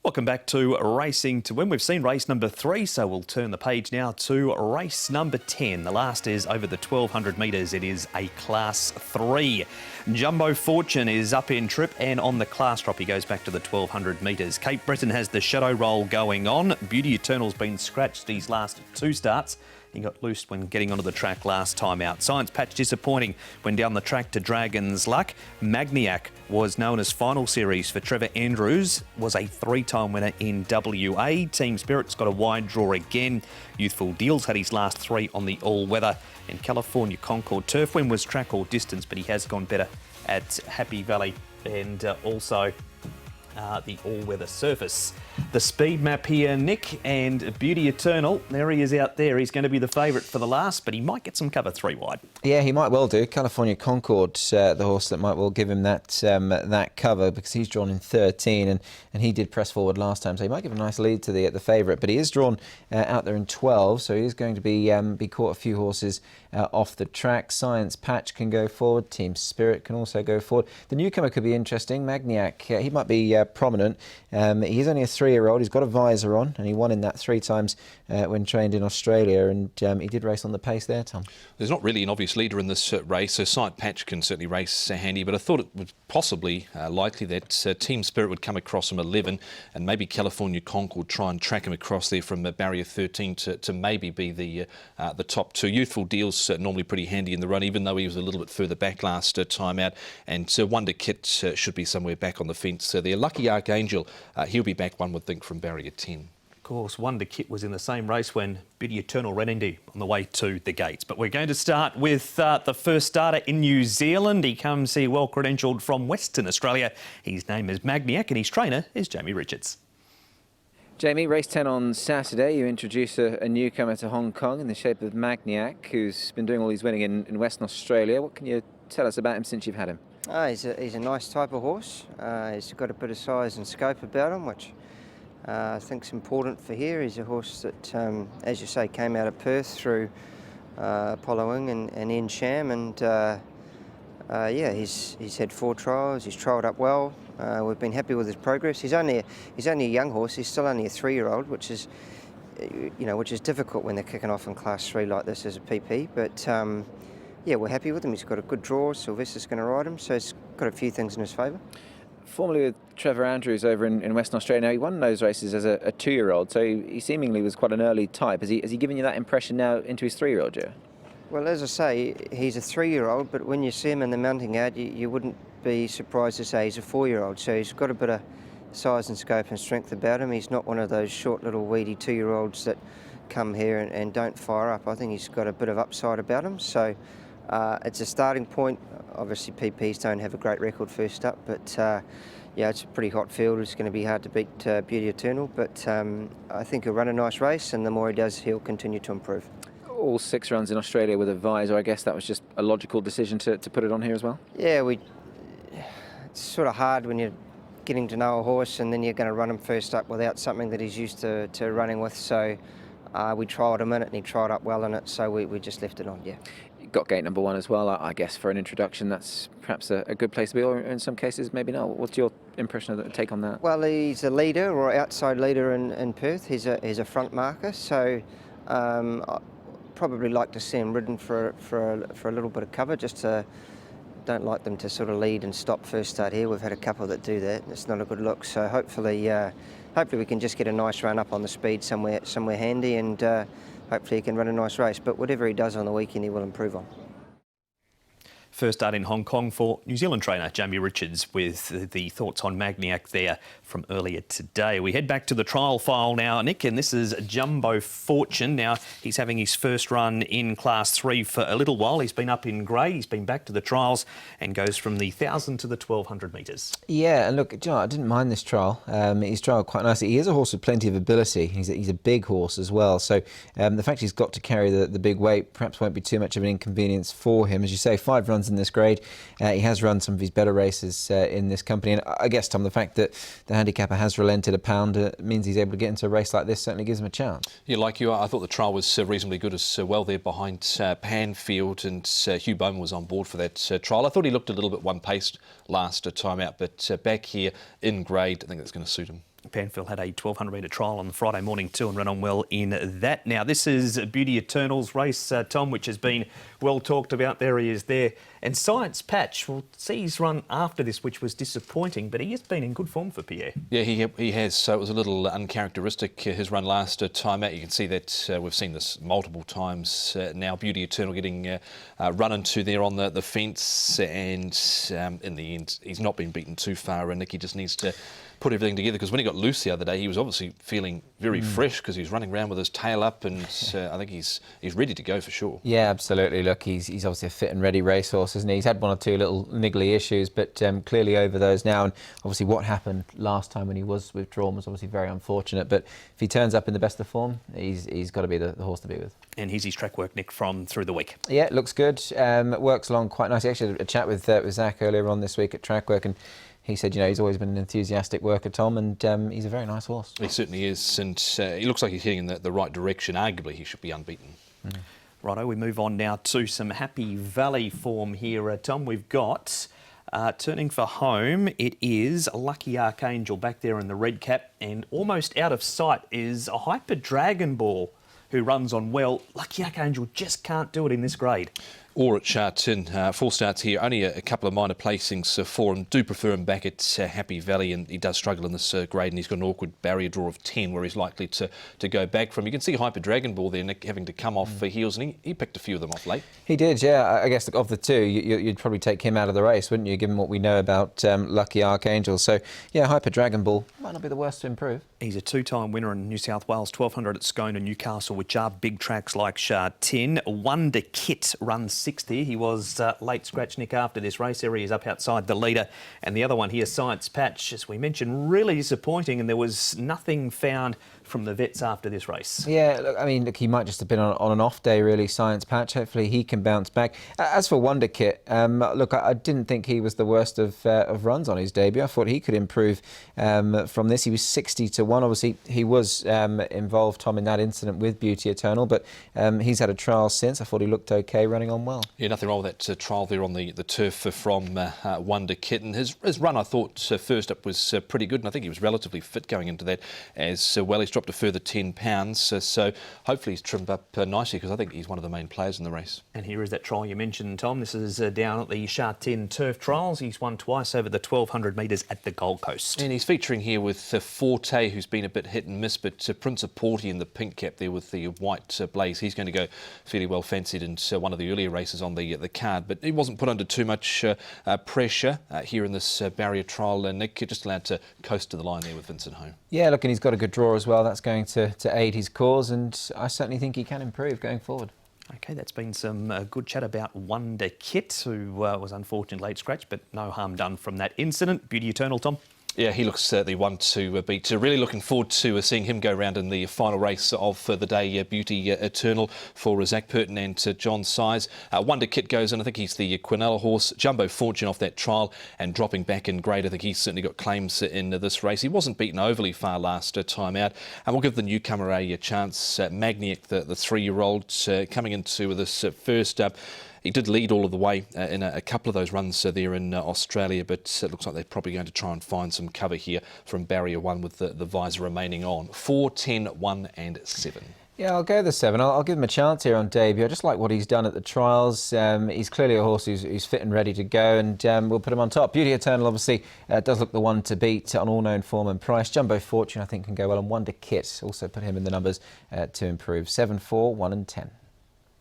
Welcome back to Racing to Win. We've seen race number 3, so we'll turn the page now to race number 10. The last is over the 1200 metres. It is a Class 3. Jumbo Fortune is up in trip, and on the class drop he goes back to the 1200 metres. Cape Breton has the shadow roll going on. Beauty Eternal's been scratched these last 2 starts. He got loosed when getting onto the track last time out. Science Patch disappointing when down the track to Dragon's Luck. Magniac was known as final series for Trevor Andrews, was a 3-time winner in WA. Team Spirit's got a wide draw again. Youthful Deals had his last 3 on the all-weather. And California Concord Turf Win was track or distance, but he has gone better at Happy Valley and also the all-weather surface. The speed map here, Nick, and Beauty Eternal. There he is out there. He's going to be the favourite for the last, but he might get some cover 3 wide. Yeah, he might well do. California Concord, the horse that might well give him that that cover, because he's drawn in 13 and he did press forward last time, so he might give a nice lead to the favourite. But he is drawn out there in 12, so he is going to be caught a few horses off the track. Science Patch can go forward. Team Spirit can also go forward. The newcomer could be interesting. Magniac, he might be prominent. He's only a 3-year-old. He's got a visor on, and he won in that 3 times when trained in Australia, and he did race on the pace there, Tom. There's not really an obvious leader in this race, so Science Patch can certainly race handy, but I thought it was possibly likely that Team Spirit would come across from 11, and maybe California Concord try and track him across there from barrier 13 to maybe be the top 2. Youthful Deals normally pretty handy in the run, even though he was a little bit further back last time out, and Wonder Kit should be somewhere back on the fence there. Lucky Archangel, he'll be back, one would think, from barrier 10. Of course, Wonder Kit was in the same race when Beauty Eternal ran into on the way to the gates. But we're going to start with the first starter in New Zealand. He comes here well credentialed from Western Australia. His name is Magniac and his trainer is Jamie Richards. Jamie, race 10 on Saturday. You introduce a newcomer to Hong Kong in the shape of Magniac, who's been doing all his winning in Western Australia. What can you tell us about him since you've had him? He's a nice type of horse. He's got a bit of size and scope about him, which I think's important for here. He's a horse that, as you say, came out of Perth through Apollo and Ensham, and yeah, he's had 4 trials. He's trialled up well. We've been happy with his progress. He's only a young horse. He's still only a 3-year-old, which is difficult when they're kicking off in Class 3 like this as a PP. But yeah, we're happy with him. He's got a good draw. Sylvester's going to ride him, so he's got a few things in his favour. Formerly with Trevor Andrews over in Western Australia. Now, he won those races as a 2-year-old, so he seemingly was quite an early type. Has he given you that impression now into his 3-year-old year? Well, as I say, he's a 3-year-old, but when you see him in the mounting yard, you wouldn't be surprised to say he's a 4-year-old. So he's got a bit of size and scope and strength about him. He's not one of those short little weedy 2-year-olds that come here and don't fire up. I think he's got a bit of upside about him. So it's a starting point. Obviously, PPs don't have a great record first up, but yeah, it's a pretty hot field. It's going to be hard to beat Beauty Eternal, but I think he'll run a nice race, and the more he does, he'll continue to improve. All 6 runs in Australia with a visor. I guess that was just a logical decision to put it on here as well? Yeah, it's sort of hard when you're getting to know a horse and then you're going to run him first up without something that he's used to running with. So we trialled him in it and he trialled up well in it, so we just left it on, yeah. You've got gate number 1 as well. I guess for an introduction that's perhaps a good place to be, or in some cases maybe not. What's your impression of the take on that? Well, he's a leader or outside leader in Perth. He's a front marker, so probably like to see him ridden for a little bit of cover. Don't like them to sort of lead and stop first start here. We've had a couple that do that. It's not a good look. So hopefully we can just get a nice run up on the speed somewhere handy, and hopefully he can run a nice race. But whatever he does on the weekend, he will improve on. First start in Hong Kong for New Zealand trainer Jamie Richards with the thoughts on Magniac there from earlier today. We head back to the trial file now, Nick, and this is Jumbo Fortune. Now, he's having his first run in Class 3 for a little while. He's been up in grade, he's been back to the trials and goes from the 1,000 to the 1,200 metres. Yeah, and look, you know, I didn't mind this trial. He's trialled quite nicely. He is a horse with plenty of ability. He's a big horse as well. So the fact he's got to carry the big weight perhaps won't be too much of an inconvenience for him. As you say, 5 runs in this grade. He has run some of his better races in this company, and I guess, Tom, the fact that the handicapper has relented a pound means he's able to get into a race like this certainly gives him a chance. Yeah, like you are, I thought the trial was reasonably good as well there behind Panfield, and Hugh Bowman was on board for that trial. I thought he looked a little bit one-paced last time out, but back here in grade, I think that's going to suit him. Panfield had a 1,200 metre trial on the Friday morning too and ran on well in that. Now, this is Beauty Eternal's race, Tom, which has been well talked about. There he is there. And Science Patch, we'll see his run after this, which was disappointing, but he has been in good form for Pierre. Yeah, he has. So it was a little uncharacteristic, his run last time out. You can see that we've seen this multiple times now. Beauty Eternal getting run into there on the fence, and in the end, he's not been beaten too far. And Nicky just needs to put everything together, because when he got loose the other day, he was obviously feeling very fresh, because he was running around with his tail up, and I think he's ready to go for sure. Yeah, absolutely. Look, he's obviously a fit and ready racehorse, isn't he? He's had one or two little niggly issues, but clearly over those now. And obviously what happened last time when he was withdrawn was obviously very unfortunate. But if he turns up in the best of form, he's got to be the horse to be with. And here's his track work, Nick, from through the week. Yeah, it looks good. Works along quite nicely. Actually, had a chat with Zach earlier on this week at track work, and he said, you know, he's always been an enthusiastic worker, Tom, and he's a very nice horse. He certainly is, and he looks like he's heading in the right direction. Arguably, he should be unbeaten. Righto, we move on now to some Happy Valley form here, Tom. We've got, turning for home, it is Lucky Archangel back there in the red cap, and almost out of sight is a Hyper Dragon Ball, who runs on well. Lucky Archangel just can't do it in this grade. Or at Sha Tin, 4 starts here, only a couple of minor placings for him. Do prefer him back at Happy Valley, and he does struggle in this grade, and he's got an awkward barrier draw of 10 where he's likely to go back from. You can see Hyper Dragon Ball there, Nick, having to come off for heels, and he picked a few of them off late. He did, yeah. I guess of the two, you'd probably take him out of the race, wouldn't you, given what we know about Lucky Archangel. So, yeah, Hyper Dragon Ball might not be the worst to improve. He's a 2-time winner in New South Wales, 1,200 at Scone and Newcastle, which are big tracks like Sha Tin. Wonder Kit runs 6th here. He was late scratch, Nick, after this race. There he is up outside the leader. And the other one here, Science Patch, as we mentioned, really disappointing, and there was nothing found from the vets after this race. Yeah, look, I mean, look, he might just have been on an off day, really, Science Patch. Hopefully he can bounce back. As for Wonder Kit, look, I didn't think he was the worst of runs on his debut. I thought he could improve from this. He was 60 to 1. Obviously, he was involved, Tom, in that incident with Beauty Eternal, but he's had a trial since. I thought he looked okay, running on well. Yeah, nothing wrong with that trial there on the turf from Wonder Kit. And his run, I thought, first up was pretty good, and I think he was relatively fit going into that as well. He's dropped a further 10 pounds, so hopefully he's trimmed up nicely, because I think he's one of the main players in the race. And here is that trial you mentioned, Tom. This is down at the Sha Tin turf trials. He's won twice over the 1,200 metres at the Gold Coast. And he's featuring here with Forte, who's been a bit hit and miss, but Prince of Porty in the pink cap there with the white blaze. He's going to go fairly well fancied in one of the earlier races on the card, but he wasn't put under too much pressure here in this barrier trial. Nick, just allowed to coast to the line there with Vincent Home. Yeah, look, and he's got a good draw as well. That's going to aid his cause, and I certainly think he can improve going forward. OK, that's been some good chat about Wonder Kit, who was unfortunately late scratch, but no harm done from that incident. Beauty Eternal, Tom. Yeah, he looks the one to beat. Really looking forward to seeing him go round in the final race of the day, Beauty Eternal, for Zach Purton and John Size. Wonder Kit goes in. I think he's the Quinella horse. Jumbo Fortune off that trial and dropping back in grade. I think he's certainly got claims in this race. He wasn't beaten overly far last time out. And we'll give the newcomer a chance. Magniac, the 3-year-old, coming into this first up. He did lead all of the way in a couple of those runs there in Australia, but it looks like they're probably going to try and find some cover here from barrier 1 with the visor remaining on. 4, 10, 1 and 7. Yeah, I'll go the 7. I'll give him a chance here on debut. I just like what he's done at the trials. He's clearly a horse who's fit and ready to go, and we'll put him on top. Beauty Eternal, obviously, does look the one to beat on all known form and price. Jumbo Fortune, I think, can go well, and Wonder Kit, also put him in the numbers to improve. 7, 4, 1 and 10.